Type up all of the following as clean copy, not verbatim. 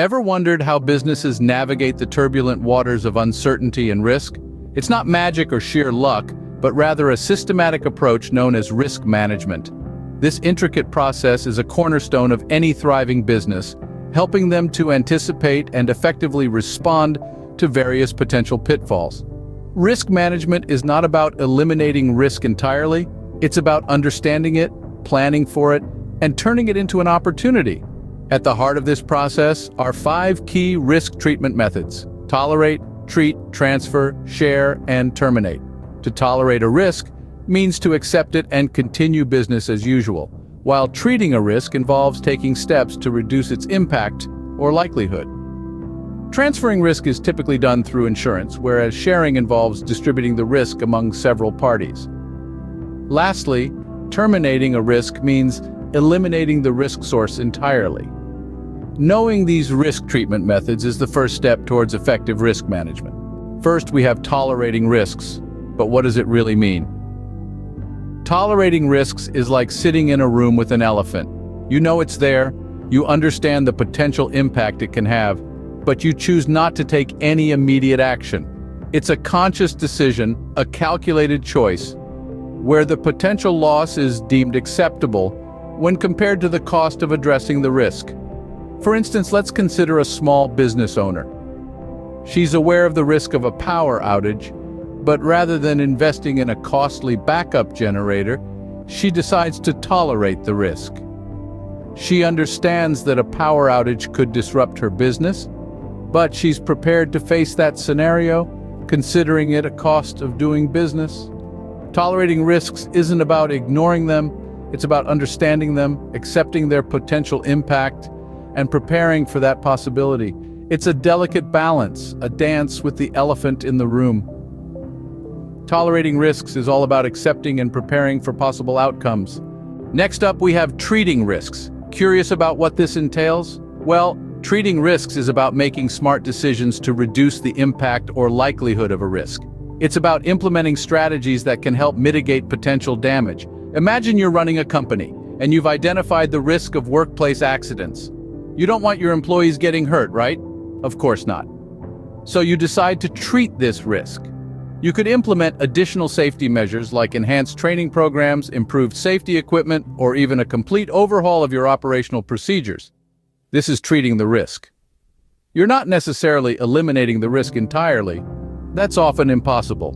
Ever wondered how businesses navigate the turbulent waters of uncertainty and risk? It's not magic or sheer luck, but rather a systematic approach known as risk management. This intricate process is a cornerstone of any thriving business, helping them to anticipate and effectively respond to various potential pitfalls. Risk management is not about eliminating risk entirely, it's about understanding it, planning for it, and turning it into an opportunity. At the heart of this process are 5 key risk treatment methods: tolerate, treat, transfer, share, and terminate. To tolerate a risk means to accept it and continue business as usual, while treating a risk involves taking steps to reduce its impact or likelihood. Transferring risk is typically done through insurance, whereas sharing involves distributing the risk among several parties. Lastly, terminating a risk means eliminating the risk source entirely. Knowing these risk treatment methods is the first step towards effective risk management. First, we have tolerating risks. But what does it really mean? Tolerating risks is like sitting in a room with an elephant. You know it's there, you understand the potential impact it can have, but you choose not to take any immediate action. It's a conscious decision, a calculated choice, where the potential loss is deemed acceptable when compared to the cost of addressing the risk. For instance, let's consider a small business owner. She's aware of the risk of a power outage, but rather than investing in a costly backup generator, she decides to tolerate the risk. She understands that a power outage could disrupt her business, but she's prepared to face that scenario, considering it a cost of doing business. Tolerating risks isn't about ignoring them, it's about understanding them, accepting their potential impact, and preparing for that possibility. It's a delicate balance, a dance with the elephant in the room. Tolerating risks is all about accepting and preparing for possible outcomes. Next up, we have treating risks. Curious about what this entails? Well, treating risks is about making smart decisions to reduce the impact or likelihood of a risk. It's about implementing strategies that can help mitigate potential damage. Imagine you're running a company, and you've identified the risk of workplace accidents. You don't want your employees getting hurt, right? Of course not. So you decide to treat this risk. You could implement additional safety measures like enhanced training programs, improved safety equipment, or even a complete overhaul of your operational procedures. This is treating the risk. You're not necessarily eliminating the risk entirely. That's often impossible.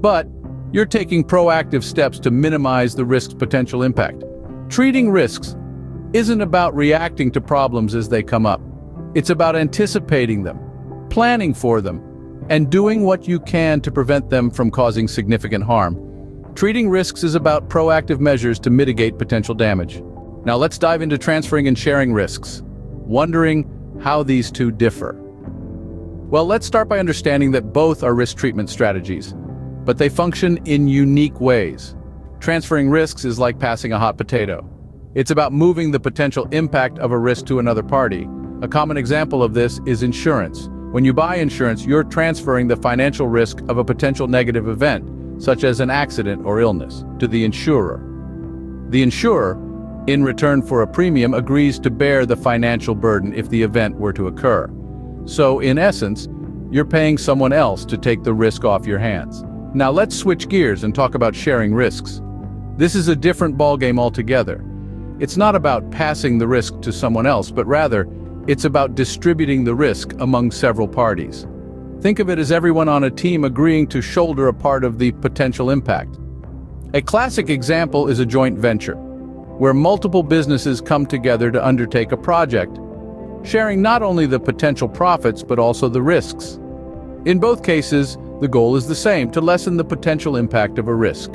But you're taking proactive steps to minimize the risk's potential impact. Treating risks isn't about reacting to problems as they come up. It's about anticipating them, planning for them, and doing what you can to prevent them from causing significant harm. Treating risks is about proactive measures to mitigate potential damage. Now let's dive into transferring and sharing risks, wondering how these two differ. Well, let's start by understanding that both are risk treatment strategies, but they function in unique ways. Transferring risks is like passing a hot potato. It's about moving the potential impact of a risk to another party. A common example of this is insurance. When you buy insurance, you're transferring the financial risk of a potential negative event, such as an accident or illness, to the insurer. The insurer, in return for a premium, agrees to bear the financial burden if the event were to occur. So, in essence, you're paying someone else to take the risk off your hands. Now let's switch gears and talk about sharing risks. This is a different ballgame altogether. It's not about passing the risk to someone else, but rather, it's about distributing the risk among several parties. Think of it as everyone on a team agreeing to shoulder a part of the potential impact. A classic example is a joint venture, where multiple businesses come together to undertake a project, sharing not only the potential profits but also the risks. In both cases, the goal is the same: to lessen the potential impact of a risk.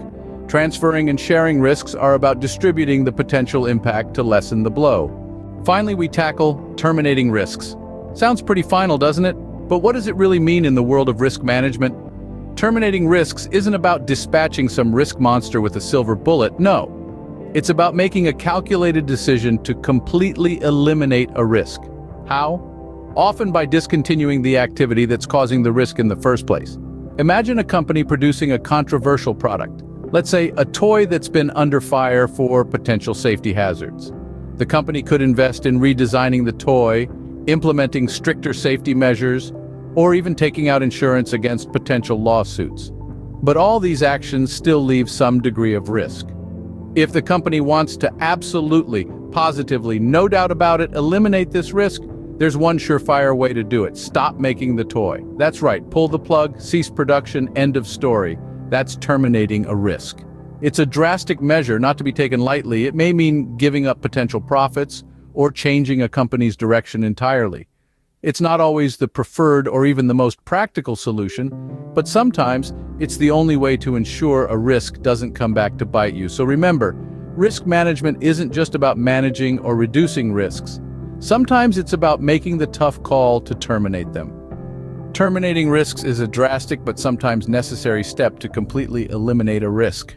Transferring and sharing risks are about distributing the potential impact to lessen the blow. Finally, we tackle terminating risks. Sounds pretty final, doesn't it? But what does it really mean in the world of risk management? Terminating risks isn't about dispatching some risk monster with a silver bullet, no. It's about making a calculated decision to completely eliminate a risk. How? Often by discontinuing the activity that's causing the risk in the first place. Imagine a company producing a controversial product. Let's say a toy that's been under fire for potential safety hazards. The company could invest in redesigning the toy, implementing stricter safety measures, or even taking out insurance against potential lawsuits. But all these actions still leave some degree of risk. If the company wants to absolutely, positively, no doubt about it, eliminate this risk, there's one surefire way to do it. Stop making the toy. That's right, pull the plug, cease production, end of story. That's terminating a risk. It's a drastic measure not to be taken lightly. It may mean giving up potential profits or changing a company's direction entirely. It's not always the preferred or even the most practical solution, but sometimes it's the only way to ensure a risk doesn't come back to bite you. So remember, risk management isn't just about managing or reducing risks. Sometimes it's about making the tough call to terminate them. Terminating risks is a drastic but sometimes necessary step to completely eliminate a risk.